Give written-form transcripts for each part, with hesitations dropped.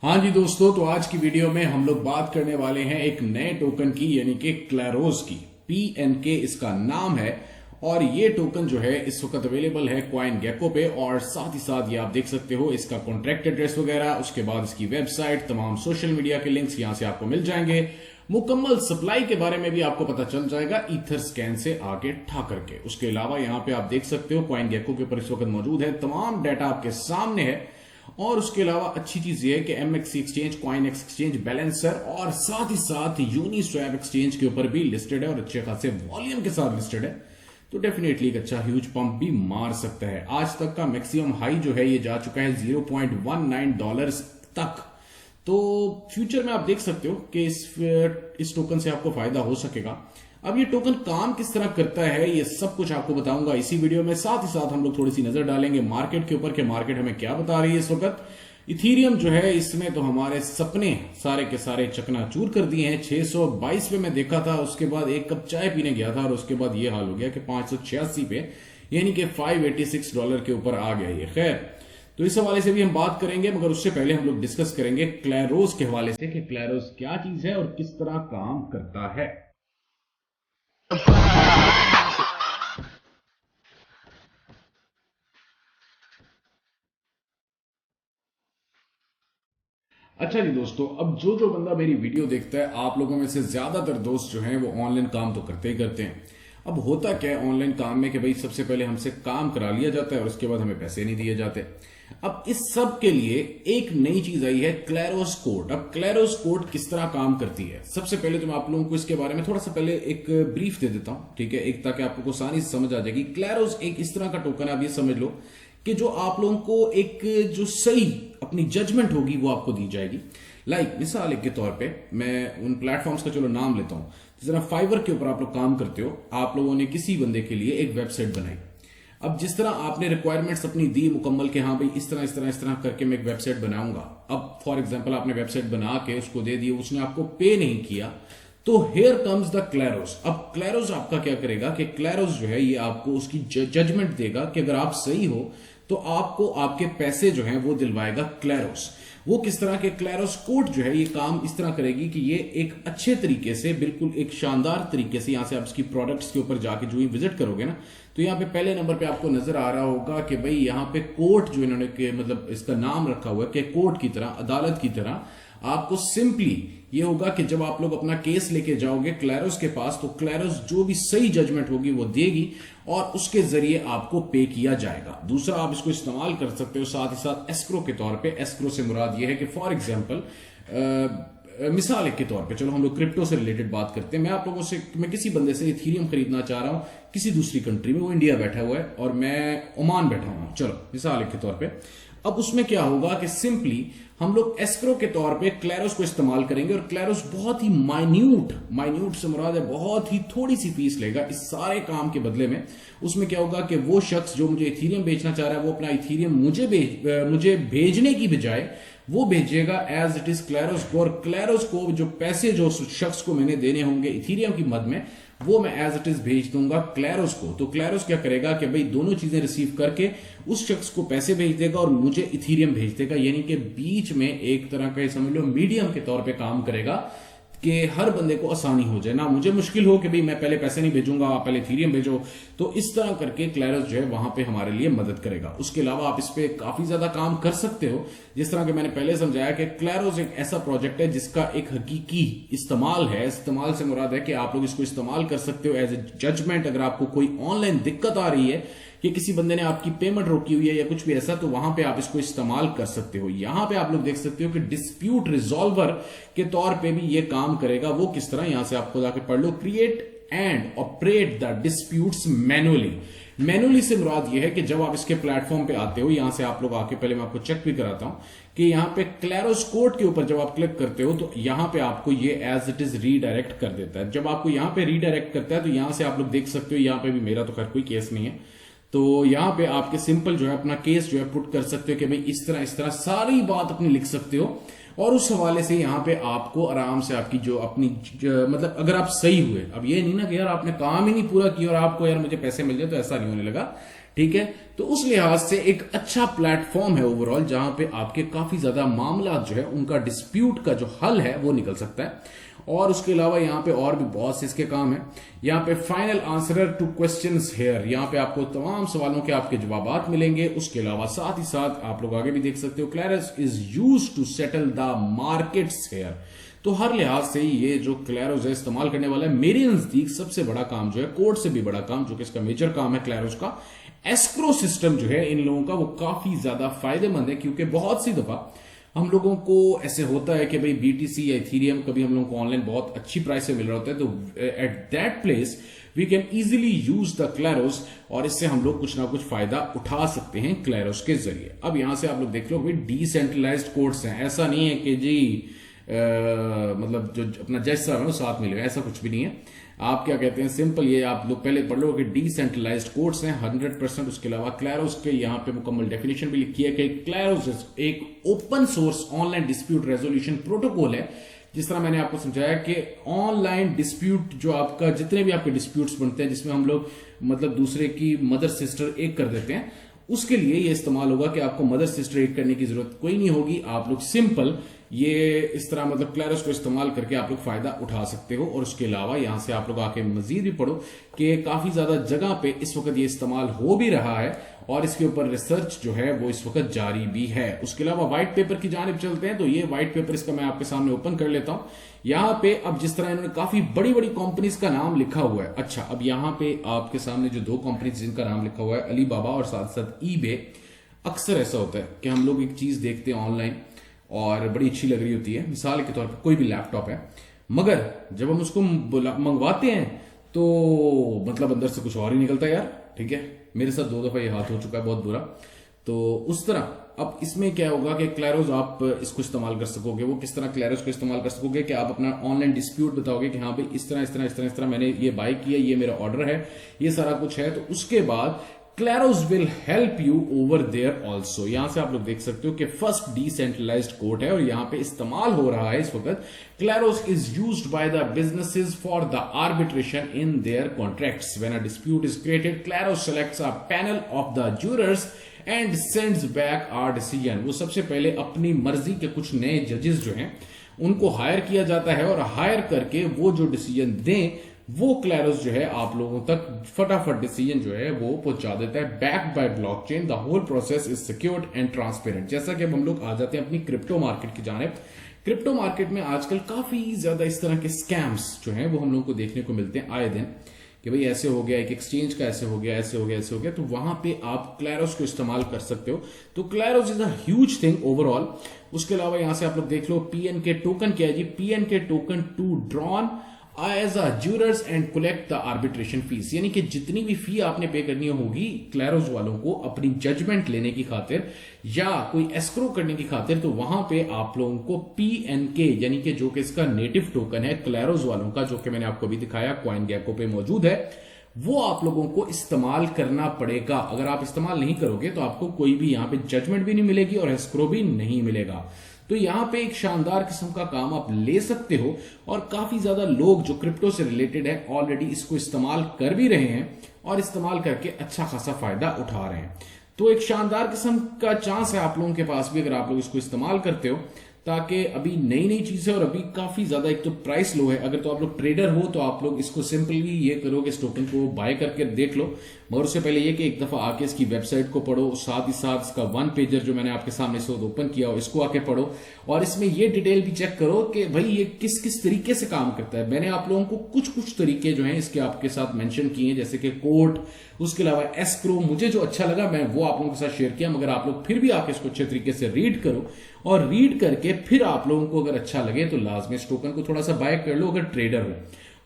हाँ जी दोस्तों, तो आज की वीडियो में हम लोग बात करने वाले हैं एक नए टोकन की, यानी कि क्लैरोस की। PNK इसका नाम है और ये टोकन जो है इस वक्त अवेलेबल है कॉइन गेको पे। और साथ ही साथ ये आप देख सकते हो इसका कॉन्ट्रैक्ट एड्रेस वगैरह, उसके बाद इसकी वेबसाइट, तमाम सोशल मीडिया के लिंक्स यहां से आपको मिल जाएंगे। मुकम्मल सप्लाई के बारे में भी आपको पता चल जाएगा ईथर स्कैन से आगे ठा करके। उसके अलावा यहाँ पे आप देख सकते हो कॉइन गेको के ऊपर इस वक्त मौजूद है, तमाम डाटा आपके सामने है। और उसके अलावा अच्छी चीज ये है कि MXC एक्सचेंज, कॉइनएक्स एक्सचेंज, बैलेंसर और साथ ही साथ यूनिस्वैप एक्सचेंज के ऊपर भी लिस्टेड है और अच्छे खासे वॉल्यूम के साथ लिस्टेड है। तो डेफिनेटली एक अच्छा ह्यूज पंप भी मार सकता है। आज तक का मैक्सिमम हाई जो है ये जा चुका है $0.19 तक। तो फ्यूचर में आप देख सकते हो कि इस टोकन से आपको फायदा हो सकेगा। अब ये टोकन काम किस तरह करता है ये सब कुछ आपको बताऊंगा इसी वीडियो में। साथ ही साथ हम लोग थोड़ी सी नजर डालेंगे मार्केट के ऊपर कि मार्केट हमें क्या बता रही है इस वक्त। इथीरियम जो है इसने तो हमारे सपने सारे के सारे चकनाचूर कर दिए हैं। 622 पे मैं देखा था, उसके बाद एक कप चाय पीने गया था और उसके बाद ये हाल हो गया कि 586 पे, यानी कि $586 के ऊपर आ गया ये। खैर, तो इस हवाले से भी हम बात करेंगे, मगर उससे पहले हम लोग डिस्कस करेंगे क्लैरोस के हवाले से कि क्लैरोस क्या चीज है और किस तरह काम करता है। अच्छा जी दोस्तों, अब जो जो बंदा मेरी वीडियो देखता है, आप लोगों में से ज्यादातर दोस्त जो हैं वो ऑनलाइन काम तो करते ही करते हैं। अब होता क्या है ऑनलाइन काम में कि भाई सबसे पहले हमसे काम करा लिया जाता है और उसके बाद हमें पैसे नहीं दिए जाते। अब इस सब के लिए एक नई चीज आई है, क्लैरोस कोड। अब क्लैरोस कोड किस तरह काम करती है, सबसे पहले तो मैं आप लोगों को इसके बारे में थोड़ा सा पहले एक ब्रीफ दे देता हूं, ठीक है, एक ताकि आपको आसानी से समझ आ जाएगी। क्लैरोस एक इस तरह का टोकन है, आप ये समझ लो कि जो आप लोगों को एक जो सही अपनी जजमेंट होगी वो आपको दी जाएगी। मिसाल के तौर पे मैं उन प्लेटफॉर्म्स का चलो नाम लेता हूं। जिस तरह फाइवर के ऊपर आप लोग काम करते हो, आप लोगों ने किसी बंदे के लिए एक वेबसाइट बनाई। अब जिस तरह आपने रिक्वायरमेंट्स अपनी दी मुकम्मल के, हाँ भाई इस तरह करके मैं एक वेबसाइट बनाऊंगा। अब फॉर एग्जांपल आपने वेबसाइट बना के उसको दे दी, उसने आपको पे नहीं किया, तो हेयर कम्स द क्लैरोस। अब क्लैरोस आपका क्या करेगा कि क्लैरोस जो है ये आपको उसकी जजमेंट देगा कि अगर आप सही हो तो आपको आपके पैसे जो हैं वो दिलवाएगा क्लैरोस। वो किस तरह के, क्लैरोस कोड जो है ये काम इस तरह करेगी कि ये एक अच्छे तरीके से, बिल्कुल एक शानदार तरीके से, यहां से आप इसकी प्रोडक्ट्स के ऊपर जाके जो ही विजिट करोगे ना, तो यहाँ पे पहले नंबर पे आपको नजर आ रहा होगा कि भाई यहाँ पे कोर्ट जो इन्होंने मतलब इसका नाम रखा हुआ है कि कोर्ट की तरह, अदालत की तरह। आपको सिंपली ये होगा कि जब आप लोग अपना केस लेके जाओगे क्लैरोस के पास, तो क्लैरोस जो भी सही जजमेंट होगी वो देगी और उसके जरिए आपको पे किया जाएगा। दूसरा, आप इसको इस्तेमाल कर सकते हो साथ ही साथ एस्क्रो के तौर पे। एस्क्रो से मुराद ये है कि फॉर एग्जांपल मिसाल के तौर पे, चलो हम लोग क्रिप्टो से रिलेटेड बात करते हैं। मैं आप लोगों से, मैं किसी बंदे से इथीरियम खरीदना चाह रहा हूं किसी दूसरी कंट्री में, वो इंडिया बैठा हुआ है और मैं ओमान बैठा हुआ हूं, चलो मिसाल के तौर पे। अब उसमें क्या होगा कि सिंपली हम लोग एस्क्रो के तौर पे क्लैरोस को इस्तेमाल करेंगे और क्लैरोस बहुत ही माइन्यूट से मुराद है बहुत ही थोड़ी सी फीस लेगा इस सारे काम के बदले में। उसमें क्या होगा कि वो शख्स जो मुझे इथीरियम बेचना चाह रहा है, वो अपना इथीरियम मुझे भेजने की बजाय वो भेजेगा एज इट इज क्लैरोस को, और क्लैरोस को जो पैसे जो शख्स को मैंने देने होंगे इथीरियम की मद में, वो मैं एज इट इज भेज दूंगा क्लैरोस को। तो क्लैरोस क्या करेगा कि भाई दोनों चीजें रिसीव करके उस शख्स को पैसे भेज देगा और मुझे इथीरियम भेज देगा, यानी कि बीच में एक तरह का समझ लो मीडियम के तौर पे काम करेगा कि हर बंदे को आसानी हो जाए, ना मुझे मुश्किल हो कि भाई मैं पहले पैसे नहीं भेजूंगा, आप पहले इथीरियम भेजो। तो इस तरह करके क्लैरोस जो है वहां पे हमारे लिए मदद करेगा। उसके अलावा आप इस पे काफी ज्यादा काम कर सकते हो। जिस तरह के मैंने पहले समझाया कि क्लैरोस एक ऐसा प्रोजेक्ट है जिसका एक हकीकी इस्तेमाल है। इस्तेमाल से मुराद है कि आप लोग इसको इस्तेमाल कर सकते हो एज ए जजमेंट। अगर आपको कोई ऑनलाइन दिक्कत आ रही है कि किसी बंदे ने आपकी पेमेंट रोकी हुई है या कुछ भी ऐसा, तो वहां पे आप इसको इस्तेमाल कर सकते हो। यहां पे आप लोग देख सकते हो कि डिस्प्यूट रिजॉल्वर के तौर पे भी ये काम करेगा। वो किस तरह, यहां से आपको जाके पढ़ लो, create and operate the disputes manually से मुराद ये है कि जब आप इसके प्लेटफॉर्म पे आते हो, यहां से आप लोग आके, पहले मैं आपको चेक भी कराता हूं कि यहां पे क्लैरोस कोड के ऊपर जब आप क्लिक करते हो तो यहां पे आपको ये एज इट इज रीडायरेक्ट कर देता है। जब आपको यहां पे रीडायरेक्ट करता है तो यहां से आप लोग देख सकते हो, यहां पे भी मेरा तो खैर कोई केस नहीं है, तो यहां पे आपके सिंपल जो है अपना केस जो है पुट कर सकते हो कि भाई इस तरह सारी बात अपनी लिख सकते हो और उस हवाले से यहां पे आपको आराम से आपकी जो अपनी मतलब अगर आप सही हुए, अब ये नहीं ना कि यार आपने काम ही नहीं पूरा किया और आपको यार मुझे पैसे मिल जाए, तो ऐसा नहीं होने लगा। ठीक है। तो उस लिहाज से एक अच्छा प्लेटफॉर्म है ओवरऑल, जहां पे आपके काफी ज्यादा मामला जो है उनका डिस्प्यूट का जो हल है वो निकल सकता है। और उसके अलावा यहाँ पे और भी बहुत से इसके काम है। यहाँ पे final answer to questions here, यहाँ पे आपको तमाम सवालों के आपके जवाबात मिलेंगे। उसके अलावा साथ ही साथ आप लोग आगे भी देख सकते हो, Kleros is used to settle the markets here. तो हर लिहाज से ये जो क्लैरोस है इस्तेमाल करने वाला है, मेरे नजदीक सबसे बड़ा काम जो है, कोड से भी बड़ा काम जो कि इसका मेजर काम है क्लैरोस का, एस्क्रो सिस्टम जो है इन लोगों का, वो काफी ज्यादा फायदेमंद है। क्योंकि बहुत सी दफा हम लोगों को ऐसे होता है कि भाई बीटीसी या इथीरियम कभी हम लोगों को ऑनलाइन बहुत अच्छी प्राइस से मिल रहा होता है, तो at that place we can easily use the Kleros, और इससे हम लोग कुछ ना कुछ फायदा उठा सकते हैं क्लैरोस के जरिए। अब यहां से आप लोग देख लो भाई, डिसेंट्रलाइज्ड कोड्स हैं, ऐसा नहीं है कि जी मतलब जो अपना जज साहब है वो साथ मिले, ऐसा कुछ भी नहीं है। आप क्या कहते हैं, सिंपल ये आप लोग पहले पढ़ लो कि डिसेंट्रलाइज्ड कोड्स हैं 100%। उसके अलावा क्लैरोस के यहाँ पे मुकम्मल डेफिनेशन भी लिखी है कि क्लैरोस एक open source online dispute resolution protocol है। जिस तरह मैंने आपको समझाया कि ऑनलाइन डिस्प्यूट जो आपका जितने भी आपके डिस्प्यूट्स बनते हैं जिसमें हम लोग मतलब दूसरे की मदर सिस्टर एक कर देते हैं, उसके लिए ये इस्तेमाल होगा कि आपको मदर सिस्टर एक करने की जरूरत कोई नहीं होगी। आप लोग सिंपल ये इस तरह मतलब क्लैरोस को इस्तेमाल करके आप लोग फायदा उठा सकते हो। और उसके अलावा यहां से आप लोग आके मजीद भी पढ़ो कि काफी ज्यादा जगह पे इस वक्त ये इस्तेमाल हो भी रहा है और इसके ऊपर रिसर्च जो है वो इस वक्त जारी भी है। उसके अलावा व्हाइट पेपर की जानिब चलते हैं, तो ये व्हाइट पेपर इसका मैं आपके सामने ओपन कर लेता हूं। यहां पे अब जिस तरह इन्होंने काफी बड़ी बड़ी कंपनीज का नाम लिखा हुआ है। अच्छा, अब यहां पे आपके सामने जो दो कंपनीज जिनका नाम लिखा हुआ है, अली बाबा और साथ साथ ईबे। अक्सर ऐसा होता है कि हम लोग एक चीज देखते हैं ऑनलाइन और बड़ी अच्छी लग रही होती है, मिसाल के तौर पर कोई भी लैपटॉप है, मगर जब हम उसको मंगवाते हैं तो मतलब अंदर से कुछ और ही निकलता है यार। ठीक है, मेरे साथ 2 दफा ये हाथ हो चुका है बहुत बुरा। तो उस तरह अब इसमें क्या होगा कि क्लैरोस आप इसको इस्तेमाल कर सकोगे। वो किस तरह क्लैरोस को इस्तेमाल कर सकोगे कि आप अपना ऑनलाइन डिस्प्यूट बताओगे कि हाँ भाई इस तरह इस तरह इस तरह इस तरह मैंने ये बाय किया, ये मेरा ऑर्डर है, ये सारा कुछ है। तो उसके बाद Kleros will help you over there also. यहां से आप लोग देख सकते हो कि फर्स्ट डिसेंट्रलाइज्ड कोड है और यहां पे इस्तेमाल हो रहा है इस वक्त। Kleros is used by the businesses for the arbitration in their contracts. When a dispute is created, Kleros selects a panel of the jurors and sends back our decision. वो सबसे पहले अपनी मर्जी के कुछ नए जजेस जो हैं उनको हायर किया जाता है और हायर करके वो जो डिसीजन दें वो क्लैरोस जो है आप लोगों तक फटाफट डिसीजन जो है वो पहुंचा देता है, backed by blockchain. The whole process is secured and transparent. जैसा कि अब हम लोग आ जाते हैं अपनी क्रिप्टो मार्केट की जानिब। क्रिप्टो मार्केट में आजकल काफी ज्यादा इस तरह के स्कैम्स जो हैं वो हम लोगों को देखने को मिलते हैं आए दिन, कि भाई ऐसे हो गया, एक एक्सचेंज का ऐसे हो गया, ऐसे हो गया, ऐसे हो गया। तो वहां पे आप क्लैरोस को इस्तेमाल कर सकते हो। तो Kleros is a huge thing overall. उसके अलावा यहां से आप लोग देख लो पीएनके टोकन क्या है जी, PNK token to drawn as a jurors and collect the arbitration fees. यानी कि जितनी भी फी आपने पे करनी होगी क्लैरोस वालों को अपनी जजमेंट लेने की खातिर या कोई एस्क्रो करने की खातिर, तो वहां पे आप लोगों को पीएनके यानी कि जो कि इसका नेटिव टोकन है क्लैरोस वालों का, जो कि मैंने आपको अभी दिखाया कॉइन गेको पे मौजूद है, वो आप लोगों को इस्तेमाल करना पड़ेगा। अगर आप इस्तेमाल नहीं करोगे तो आपको कोई भी यहां पे जजमेंट भी नहीं मिलेगी और एस्क्रो भी नहीं मिलेगा। तो यहां पे एक शानदार किस्म का काम आप ले सकते हो और काफी ज्यादा लोग जो क्रिप्टो से रिलेटेड है ऑलरेडी इसको इस्तेमाल कर भी रहे हैं और इस्तेमाल करके अच्छा खासा फायदा उठा रहे हैं। तो एक शानदार किस्म का चांस है आप लोगों के पास भी, अगर आप लोग इसको इस्तेमाल करते हो, ताकि अभी नई नई चीजें और अभी काफी ज्यादा एक तो प्राइस लो है। अगर तो आप लोग ट्रेडर हो तो आप लोग इसको सिंपली ये करोगे, इस टोकन को बाय करके देख लो, मगर उससे पहले ये कि एक दफा आके इसकी वेबसाइट को पढ़ो, साथ ही साथ इसका वन पेजर जो मैंने आपके सामने से ओपन किया हो इसको आके पढ़ो और इसमें ये डिटेल भी चेक करो कि भाई ये किस किस तरीके से काम करता है। मैंने आप लोगों को कुछ कुछ तरीके जो हैं इसके आपके साथ मेंशन किए हैं, जैसे कि कोर्ट, उसके अलावा एस्क्रो, मुझे जो अच्छा लगा मैं वो आप लोगों के साथ शेयर किया। मगर आप लोग फिर भी आके इसको अच्छे तरीके से रीड करो और रीड करके फिर आप लोगों को अगर अच्छा लगे तो लाजमी इस टोकन को थोड़ा सा बाय कर लो अगर ट्रेडर हो।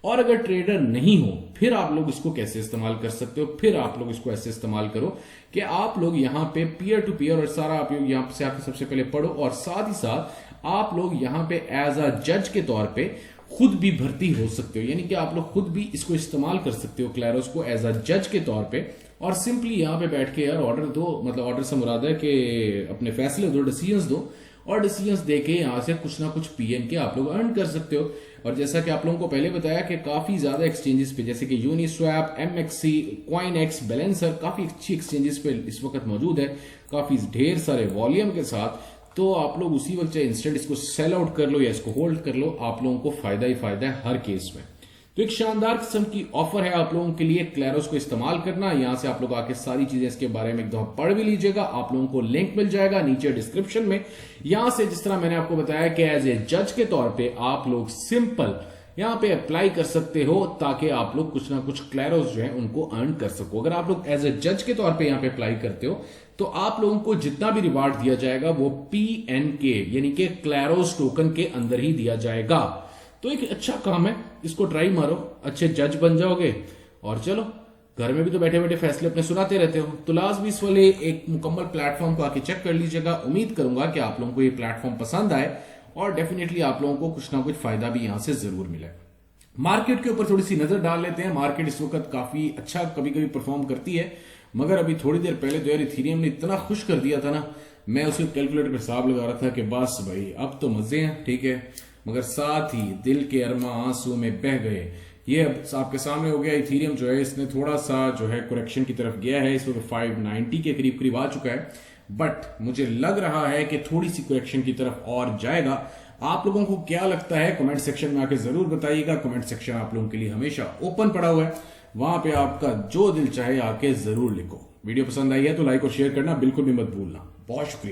और अगर ट्रेडर नहीं हो फिर आप लोग इसको कैसे इस्तेमाल कर सकते हो, फिर आप लोग इसको ऐसे इस्तेमाल करो कि आप लोग यहां पे पीयर टू पीयर और सारा आप लोग यहां से आके सबसे पहले पढ़ो और साथ ही साथ आप लोग यहां पे एज अ जज के तौर पे खुद भी भर्ती हो सकते हो। यानी कि आप लोग खुद भी इसको इस्तेमाल कर सकते हो क्लैरोस को एज अ जज के तौर पे और सिंपली यहां पे बैठ के यार ऑर्डर दो, मतलब ऑर्डर से मुराद है कि अपने फैसले दो, डिसीजंस दो और डिसीजंस देके यहाँ से कुछ ना कुछ पीएन के आप लोग अर्न कर सकते हो। और जैसा कि आप लोगों को पहले बताया कि काफी ज्यादा एक्सचेंजेस पे जैसे कि यूनिस्वैप, एमएक्सी, कॉइनएक्स, बैलेंसर काफी अच्छी एक्सचेंजेस पे इस वक्त मौजूद है, काफी ढेर सारे वॉल्यूम के साथ। तो आप लोग उसी वक्त चाहे इंस्टेंट इसको सेल आउट कर लो या इसको होल्ड कर लो, आप लोगों को फायदा ही फायदा है हर केस में। तो एक शानदार किस्म की ऑफर है आप लोगों के लिए, क्लेरोस को इस्तेमाल करना। यहां से आप लोग आके सारी चीजें इसके बारे में एकदम पढ़ भी लीजिएगा, आप लोगों को लिंक मिल जाएगा नीचे डिस्क्रिप्शन में। यहां से जिस तरह मैंने आपको बताया कि एज ए जज के तौर पे आप लोग सिंपल यहां पे अप्लाई कर सकते हो ताकि आप लोग कुछ ना कुछ क्लेरोस जो है उनको अर्न कर सको। अगर आप लोग एज ए जज के तौर पे यहां पे अप्लाई करते हो तो आप लोगों को जितना भी रिवार्ड दिया जाएगा वो पीएनके यानी कि क्लेरोस टोकन के अंदर ही दिया जाएगा। तो एक अच्छा काम है, इसको ट्राई मारो, अच्छे जज बन जाओगे। और चलो, घर में भी तो बैठे बैठे फैसले अपने सुनाते रहते हो, तो लास्ट भी इस वाले एक मुकम्मल प्लेटफॉर्म को आके चेक कर लीजिएगा। उम्मीद करूंगा कि आप लोगों को ये प्लेटफॉर्म पसंद आए और डेफिनेटली आप लोगों को कुछ ना कुछ फायदा भी यहां से जरूर मिले। मार्केट के ऊपर थोड़ी सी नजर डाल लेते हैं। मार्केट इस वक्त काफी अच्छा कभी कभी परफॉर्म करती है, मगर अभी थोड़ी देर पहले तो यार इथेरियम ने इतना खुश कर दिया था ना, मैं उसके कैलकुलेटर पे हिसाब लगा रहा था कि बस भाई अब तो मजे हैं, ठीक है, मगर साथ ही दिल के अरमा आंसू में बह गए। ये अब आपके सामने हो गया। इथेरियम जो है इसने थोड़ा सा जो है करेक्शन की तरफ गया है, इस वक्त 590 के करीब करीब आ चुका है, बट मुझे लग रहा है कि थोड़ी सी करेक्शन की तरफ और जाएगा। आप लोगों को क्या लगता है कमेंट सेक्शन में आके जरूर बताइएगा। कमेंट सेक्शन आप लोगों के लिए हमेशा ओपन पड़ा हुआ है, वहां पे आपका जो दिल चाहे आके जरूर लिखो। वीडियो पसंद आई है तो लाइक और शेयर करना बिल्कुल भी मत भूलना। बहुत शुक्रिया।